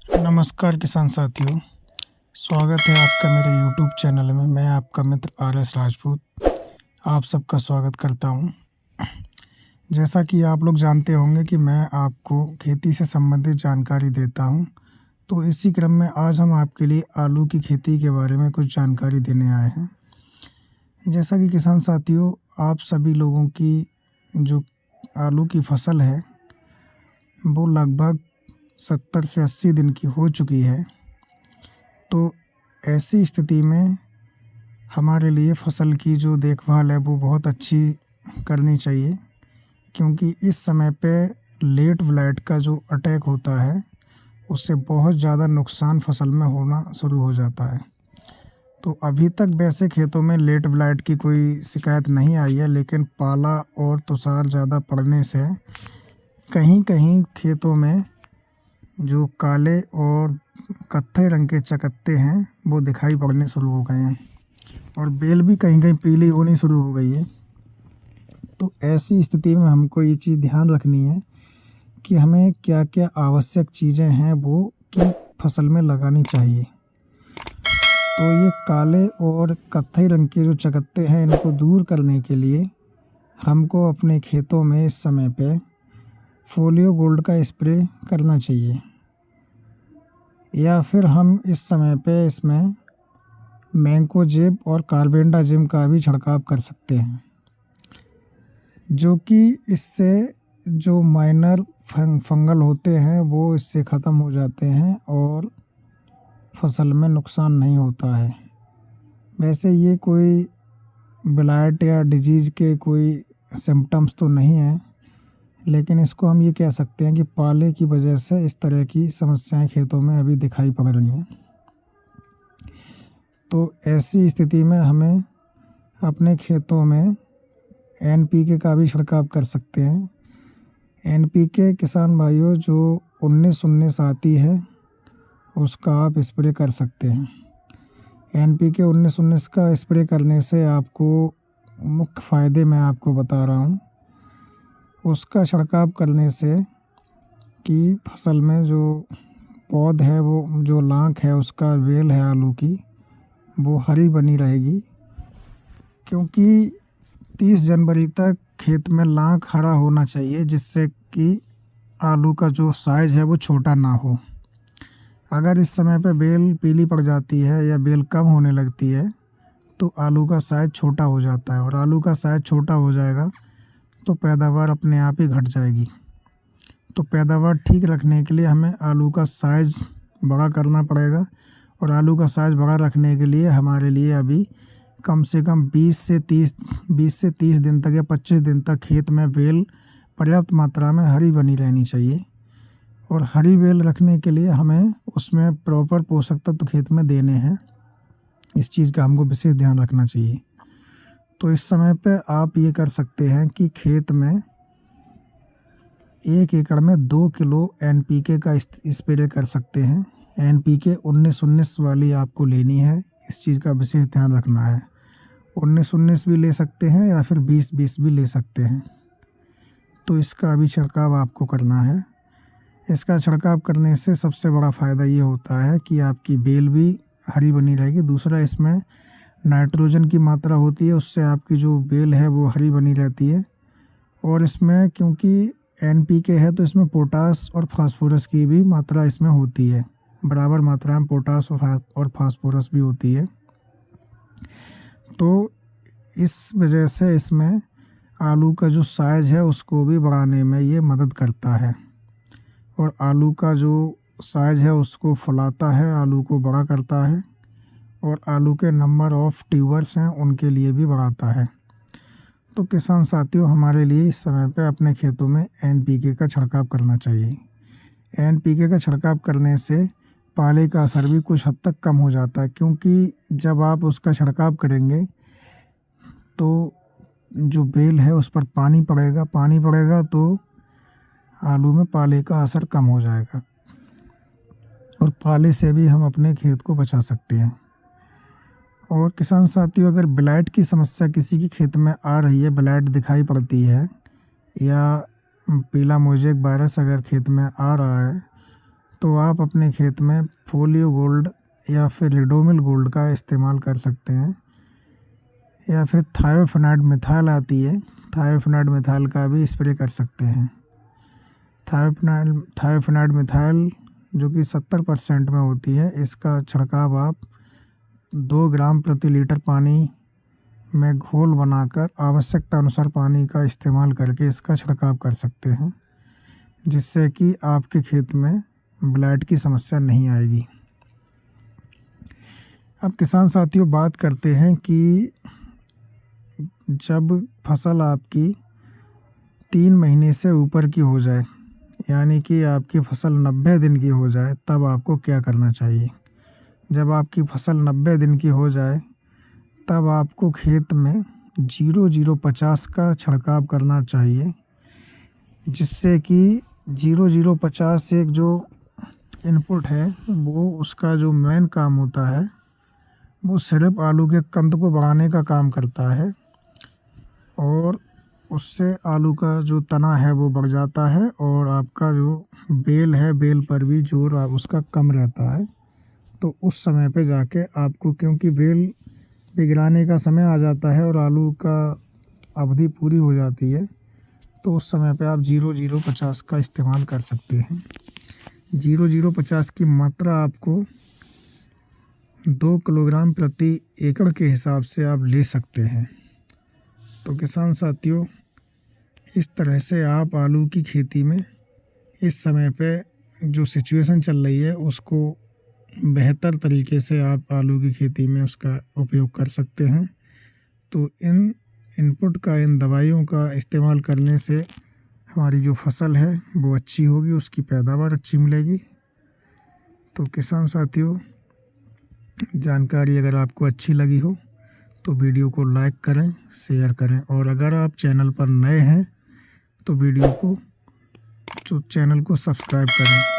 नमस्कार किसान साथियों, स्वागत है आपका मेरे यूट्यूब चैनल में। मैं आपका मित्र RS राजपूत आप सबका स्वागत करता हूं। जैसा कि आप लोग जानते होंगे कि मैं आपको खेती से संबंधित जानकारी देता हूं, तो इसी क्रम में आज हम आपके लिए आलू की खेती के बारे में कुछ जानकारी देने आए हैं। जैसा कि किसान साथियों, आप सभी लोगों की जो आलू की फसल है वो लगभग 70 से 80 दिन की हो चुकी है। तो ऐसी स्थिति में हमारे लिए फसल की जो देखभाल है वो बहुत अच्छी करनी चाहिए, क्योंकि इस समय पे लेट ब्लाइट का जो अटैक होता है उससे बहुत ज़्यादा नुकसान फसल में होना शुरू हो जाता है। तो अभी तक वैसे खेतों में लेट ब्लाइट की कोई शिकायत नहीं आई है, लेकिन पाला और तुषार ज़्यादा पड़ने से कहीं कहीं खेतों में जो काले और कत्थे रंग के चकत्ते हैं वो दिखाई पड़ने शुरू हो गए हैं और बेल भी कहीं कहीं पीली होनी शुरू हो गई है। तो ऐसी स्थिति में हमको ये चीज़ ध्यान रखनी है कि हमें क्या क्या आवश्यक चीज़ें हैं वो कि फसल में लगानी चाहिए। तो ये काले और कत्थई रंग के जो चकत्ते हैं इनको दूर करने के लिए हमको अपने खेतों में इस समय पे फोलियो गोल्ड का स्प्रे करना चाहिए, या फिर हम इस समय पे इसमें मैंकोजेब और कार्बेंडाजिम का भी छिड़काव कर सकते हैं, जो कि इससे जो माइनर फंगल होते हैं वो इससे ख़त्म हो जाते हैं और फसल में नुकसान नहीं होता है। वैसे ये कोई ब्लाइट या डिजीज़ के कोई सिम्टम्स तो नहीं हैं, लेकिन इसको हम ये कह सकते हैं कि पाले की वजह से इस तरह की समस्याएं खेतों में अभी दिखाई पड़ रही हैं। तो ऐसी स्थिति में हमें अपने खेतों में NPK का भी छिड़काव कर सकते हैं। NPK किसान भाइयों जो 19-19 आती है उसका आप स्प्रे कर सकते हैं। NPK 19-19 का स्प्रे करने से आपको मुख्य फ़ायदे मैं आपको बता रहा हूँ। उसका छिड़काव करने से कि फसल में जो पौध है वो जो लाख है उसका वेल है आलू की वो हरी बनी रहेगी, क्योंकि 30 जनवरी तक खेत में लाख हरा होना चाहिए, जिससे कि आलू का जो साइज़ है वो छोटा ना हो। अगर इस समय पे बेल पीली पड़ जाती है या बेल कम होने लगती है तो आलू का साइज़ छोटा हो जाता है, और आलू का साइज़ छोटा हो जाएगा तो पैदावार अपने आप ही घट जाएगी। तो पैदावार ठीक रखने के लिए हमें आलू का साइज़ बड़ा करना पड़ेगा, और आलू का साइज़ बड़ा रखने के लिए हमारे लिए अभी कम से कम 20 से 30 दिन तक या 25 दिन तक खेत में बेल पर्याप्त मात्रा में हरी बनी रहनी चाहिए। और हरी बेल रखने के लिए हमें उसमें प्रॉपर पोषक तत्व खेत में देने हैं। इस चीज़ का हमको विशेष ध्यान रखना चाहिए। तो इस समय पे आप ये कर सकते हैं कि खेत में 1 एकड़ में 2 किलो NPK का स्प्रे कर सकते हैं। NPK 19-19 वाली आपको लेनी है, इस चीज़ का विशेष ध्यान रखना है। 19-19 भी ले सकते हैं या फिर 20-20 भी ले सकते हैं। तो इसका अभी छिड़काव आपको करना है। इसका छिड़काव करने से सबसे बड़ा फ़ायदा ये होता है कि आपकी बेल भी हरी बनी रहेगी। दूसरा, इसमें नाइट्रोजन की मात्रा होती है, उससे आपकी जो बेल है वो हरी बनी रहती है। और इसमें क्योंकि NPK है तो इसमें पोटास और फास्फोरस की भी मात्रा इसमें होती है, बराबर मात्रा में पोटास और फास्फोरस भी होती है। तो इस वजह से इसमें आलू का जो साइज़ है उसको भी बढ़ाने में ये मदद करता है, और आलू का जो साइज़ है उसको फुलाता है, आलू को बड़ा करता है, और आलू के नंबर ऑफ़ ट्यूबर्स हैं उनके लिए भी बढ़ाता है। तो किसान साथियों, हमारे लिए इस समय पे अपने खेतों में NPK का छिड़काव करना चाहिए। NPK का छिड़काव करने से पाले का असर भी कुछ हद तक कम हो जाता है, क्योंकि जब आप उसका छिड़काव करेंगे तो जो बेल है उस पर पानी पड़ेगा तो आलू में पाले का असर कम हो जाएगा, और पाले से भी हम अपने खेत को बचा सकते हैं। और किसान साथियों, अगर ब्लाइट की समस्या किसी के खेत में आ रही है, ब्लाइट दिखाई पड़ती है या पीला मोज़ेक वायरस अगर खेत में आ रहा है, तो आप अपने खेत में फोलियो गोल्ड या फिर रिडोमिल गोल्ड का इस्तेमाल कर सकते हैं, या फिर थायोफेनाइड मिथाइल आती है, थायोफेनाइड मिथाइल का भी स्प्रे कर सकते हैं। थायोफेनाइड मिथाइल जो कि 70% में होती है, इसका छिड़काव आप 2 ग्राम प्रति लीटर पानी में घोल बनाकर आवश्यकता अनुसार पानी का इस्तेमाल करके इसका छिड़काव कर सकते हैं, जिससे कि आपके खेत में ब्लाइट की समस्या नहीं आएगी। अब किसान साथियों बात करते हैं कि जब फसल आपकी 3 महीने से ऊपर की हो जाए, यानी कि आपकी फसल 90 दिन की हो जाए, तब आपको क्या करना चाहिए। जब आपकी फसल 90 दिन की हो जाए तब आपको खेत में 0050 का छिड़काव करना चाहिए, जिससे कि 0050 एक जो इनपुट है वो उसका जो मेन काम होता है वो सिर्फ आलू के कंद को बढ़ाने का काम करता है, और उससे आलू का जो तना है वो बढ़ जाता है और आपका जो बेल है, बेल पर भी जोर उसका कम रहता है। तो उस समय पे जाके आपको, क्योंकि बेल पिघलाने का समय आ जाता है और आलू का अवधि पूरी हो जाती है, तो उस समय पे आप 0050 का इस्तेमाल कर सकते हैं। 0050 की मात्रा आपको 2 किलोग्राम प्रति एकड़ के हिसाब से आप ले सकते हैं। तो किसान साथियों, इस तरह से आप आलू की खेती में इस समय पे जो सिचुएशन चल रही है उसको बेहतर तरीके से आप आलू की खेती में उसका उपयोग कर सकते हैं। तो इन इनपुट का, इन दवाइयों का इस्तेमाल करने से हमारी जो फसल है वो अच्छी होगी, उसकी पैदावार अच्छी मिलेगी। तो किसान साथियों, जानकारी अगर आपको अच्छी लगी हो तो वीडियो को लाइक करें, शेयर करें, और अगर आप चैनल पर नए हैं तो चैनल को सब्सक्राइब करें।